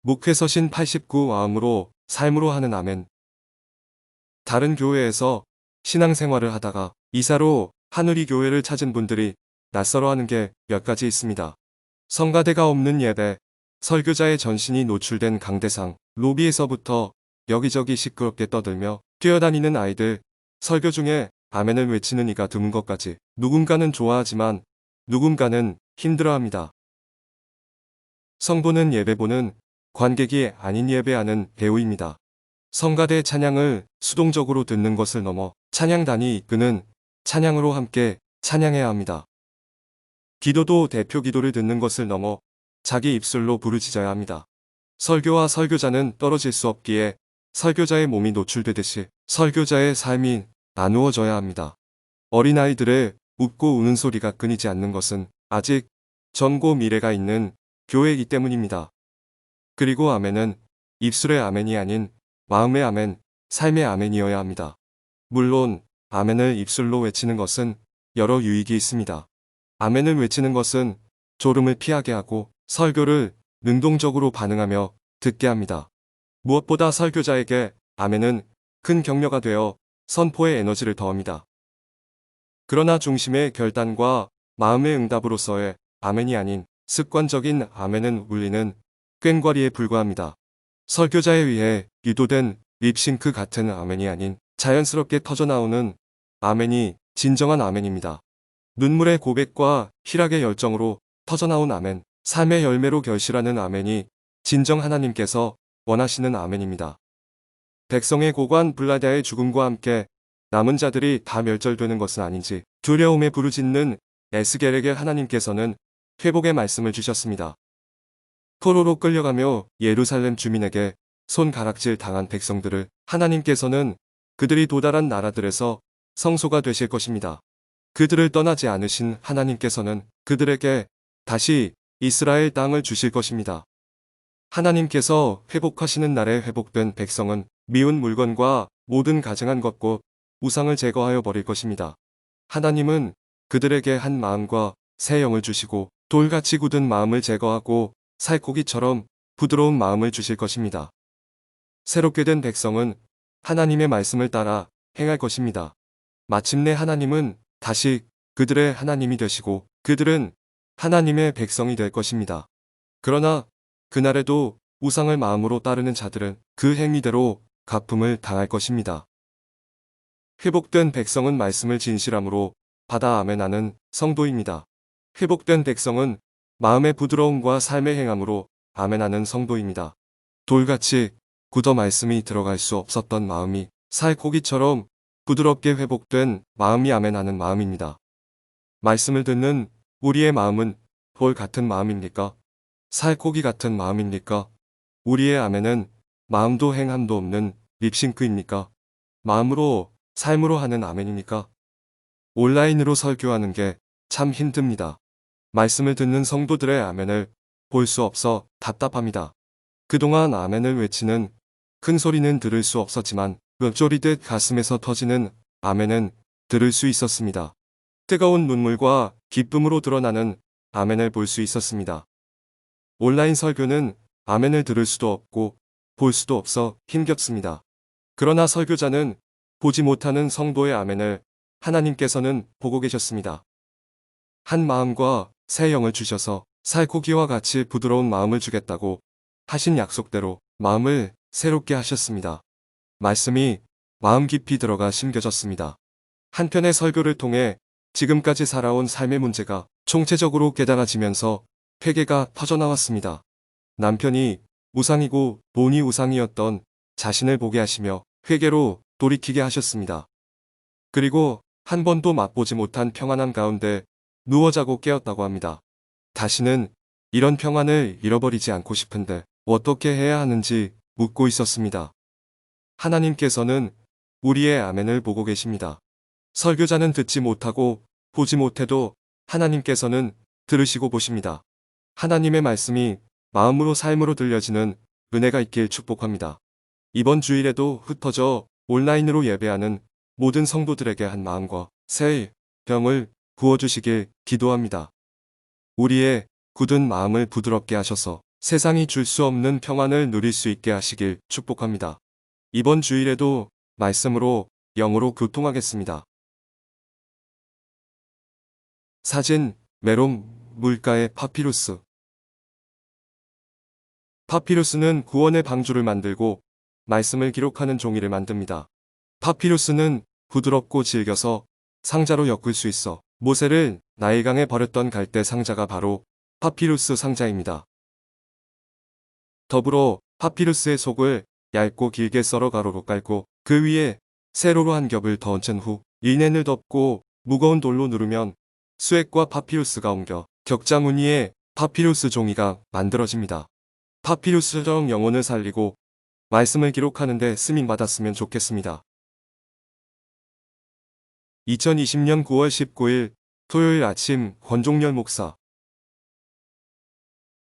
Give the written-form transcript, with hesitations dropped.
목회서신 89 마음으로 삶으로 하는 아멘. 다른 교회에서 신앙생활을 하다가 이사로 하누리 교회를 찾은 분들이 낯설어 하는 게 몇 가지 있습니다. 성가대가 없는 예배, 설교자의 전신이 노출된 강대상, 로비에서부터 여기저기 시끄럽게 떠들며 뛰어다니는 아이들, 설교 중에 아멘을 외치는 이가 드문 것까지 누군가는 좋아하지만 누군가는 힘들어합니다. 성보는 예배보는 관객이 아닌 예배하는 배우입니다. 성가대 찬양을 수동적으로 듣는 것을 넘어 찬양단이 이끄는 찬양으로 함께 찬양해야 합니다. 기도도 대표 기도를 듣는 것을 넘어 자기 입술로 부르짖어야 합니다. 설교와 설교자는 떨어질 수 없기에 설교자의 몸이 노출되듯이 설교자의 삶이 나누어져야 합니다. 어린아이들의 웃고 우는 소리가 끊이지 않는 것은 아직 젊고 미래가 있는 교회이기 때문입니다. 그리고 아멘은 입술의 아멘이 아닌 마음의 아멘, 삶의 아멘이어야 합니다. 물론 아멘을 입술로 외치는 것은 여러 유익이 있습니다. 아멘을 외치는 것은 졸음을 피하게 하고 설교를 능동적으로 반응하며 듣게 합니다. 무엇보다 설교자에게 아멘은 큰 격려가 되어 선포의 에너지를 더합니다. 그러나 중심의 결단과 마음의 응답으로서의 아멘이 아닌 습관적인 아멘은 울리는 꽹과리에 불과합니다. 설교자에 의해 유도된 립싱크 같은 아멘이 아닌 자연스럽게 터져나오는 아멘이 진정한 아멘입니다. 눈물의 고백과 희락의 열정으로 터져나온 아멘, 삶의 열매로 결실하는 아멘이 진정 하나님께서 원하시는 아멘입니다. 백성의 고관 블라디아의 죽음과 함께 남은 자들이 다 멸절되는 것은 아닌지 두려움에 부르짖는 에스겔에게 하나님께서는 회복의 말씀을 주셨습니다. 포로로 끌려가며 예루살렘 주민에게 손가락질 당한 백성들을 하나님께서는 그들이 도달한 나라들에서 성소가 되실 것입니다. 그들을 떠나지 않으신 하나님께서는 그들에게 다시 이스라엘 땅을 주실 것입니다. 하나님께서 회복하시는 날에 회복된 백성은 미운 물건과 모든 가증한 것과 우상을 제거하여 버릴 것입니다. 하나님은 그들에게 한 마음과 새 영을 주시고 돌같이 굳은 마음을 제거하고 살코기처럼 부드러운 마음을 주실 것입니다. 새롭게 된 백성은 하나님의 말씀을 따라 행할 것입니다. 마침내 하나님은 다시 그들의 하나님이 되시고 그들은 하나님의 백성이 될 것입니다. 그러나 그날에도 우상을 마음으로 따르는 자들은 그 행위대로 갚음을 당할 것입니다. 회복된 백성은 말씀을 진실함으로 받아 아멘하는 성도입니다. 회복된 백성은 마음의 부드러움과 삶의 행함으로 아멘하는 성도입니다. 돌같이 굳어 말씀이 들어갈 수 없었던 마음이 살코기처럼 부드럽게 회복된 마음이 아멘하는 마음입니다. 말씀을 듣는 우리의 마음은 돌 같은 마음입니까? 살코기 같은 마음입니까? 우리의 아멘은 마음도 행함도 없는 립싱크입니까? 마음으로 삶으로 하는 아멘입니까? 온라인으로 설교하는 게 참 힘듭니다. 말씀을 듣는 성도들의 아멘을 볼 수 없어 답답합니다. 그동안 아멘을 외치는 큰 소리는 들을 수 없었지만 읊조리듯 가슴에서 터지는 아멘은 들을 수 있었습니다. 뜨거운 눈물과 기쁨으로 드러나는 아멘을 볼 수 있었습니다. 온라인 설교는 아멘을 들을 수도 없고 볼 수도 없어 힘겹습니다. 그러나 설교자는 보지 못하는 성도의 아멘을 하나님께서는 보고 계셨습니다. 한 마음과 새 영을 주셔서 살코기와 같이 부드러운 마음을 주겠다고 하신 약속대로 마음을 새롭게 하셨습니다. 말씀이 마음 깊이 들어가 심겨졌습니다. 한편의 설교를 통해 지금까지 살아온 삶의 문제가 총체적으로 깨달아지면서 회개가 터져나왔습니다. 남편이 우상이고 돈이 우상이었던 자신을 보게 하시며 회개로 돌이키게 하셨습니다. 그리고 한 번도 맛보지 못한 평안함 가운데 누워 자고 깨었다고 합니다. 다시는 이런 평안을 잃어버리지 않고 싶은데 어떻게 해야 하는지 묻고 있었습니다. 하나님께서는 우리의 아멘을 보고 계십니다. 설교자는 듣지 못하고 보지 못해도 하나님께서는 들으시고 보십니다. 하나님의 말씀이 마음으로 삶으로 들려지는 은혜가 있길 축복합니다. 이번 주일에도 흩어져 온라인으로 예배하는 모든 성도들에게 한 마음과 새 병을 부어주시길 기도합니다. 우리의 굳은 마음을 부드럽게 하셔서 세상이 줄 수 없는 평안을 누릴 수 있게 하시길 축복합니다. 이번 주일에도 말씀으로 영으로 교통하겠습니다. 사진, 메롬, 물가의 파피루스. 파피루스는 구원의 방주를 만들고 말씀을 기록하는 종이를 만듭니다. 파피루스는 부드럽고 질겨서 상자로 엮을 수 있어 모세를 나일강에 버렸던 갈대 상자가 바로 파피루스 상자입니다. 더불어 파피루스의 속을 얇고 길게 썰어 가로로 깔고 그 위에 세로로 한 겹을 더 얹은 후 일넨을 덮고 무거운 돌로 누르면 수액과 파피루스가 옮겨 격자 무늬의 파피루스 종이가 만들어집니다. 파피루스적 영혼을 살리고 말씀을 기록하는 데 쓰임받았으면 좋겠습니다. 2020년 9월 19일 토요일 아침 권종열 목사